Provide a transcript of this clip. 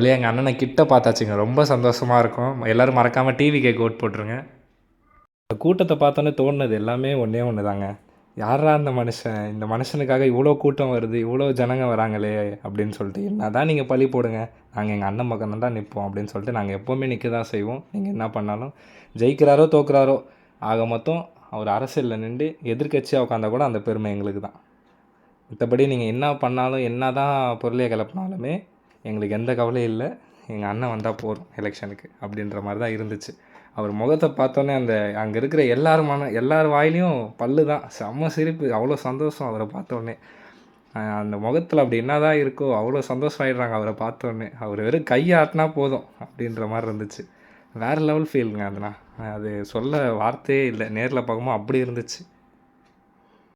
வழியாக எங்கள் அண்ணனை கிட்ட பார்த்தாச்சுங்க. ரொம்ப சந்தோஷமாக இருக்கும். எல்லோரும் மறக்காமல் டிவிகேக்கு ஓட் போட்டுருங்க. இந்த கூட்டத்தை பார்த்தோன்னே தோணுனது எல்லாமே ஒன்றே ஒன்று தாங்க. யாரா இந்த மனுஷன், இந்த மனுஷனுக்காக இவ்வளோ கூட்டம் வருது, இவ்வளோ ஜனங்க வராங்களே அப்படின்னு சொல்லிட்டு, என்ன தான் நீங்கள் பழி போடுங்க, நாங்கள் எங்கள் அண்ணன் பக்கம் தான் நிற்போம் அப்படின்னு சொல்லிட்டு நாங்கள் எப்போவுமே நிற்க தான் செய்வோம். நீங்கள் என்ன பண்ணாலும் ஜெயிக்கிறாரோ தோக்குறாரோ, ஆக மொத்தம் அவர் அரசியலில் நின்று எதிர்க்கட்சியாக உட்காந்தா கூட அந்த பெருமை எங்களுக்கு தான். மற்றபடி நீங்கள் என்ன பண்ணாலும், என்ன தான் பொருளையை கிளப்பினாலுமே எங்களுக்கு எந்த கவலையும் இல்லை. எங்கள் அண்ணன் வந்தால் போதும் எலெக்ஷனுக்கு அப்படின்ற மாதிரி தான் இருந்துச்சு. அவர் முகத்தை பார்த்தோன்னே அந்த அங்கே இருக்கிற எல்லார் வாயிலையும் பல்லு தான். செம்ம சிரிப்பு, அவ்வளோ சந்தோஷம் அவரை பார்த்தோன்னே. அந்த முகத்தில் அப்படி என்ன தான் இருக்கோ அவ்வளோ சந்தோஷம் ஆகிடுறாங்க அவரை பார்த்தோன்னே. அவர் வெறும் கையை ஆட்டினா போதும் அப்படின்ற மாதிரி இருந்துச்சு. வேறு லெவல் ஃபீலுங்க. அதுனா அது சொல்ல வார்த்தையே இல்லை. நேரில் பார்க்கும்போது அப்படி இருந்துச்சு.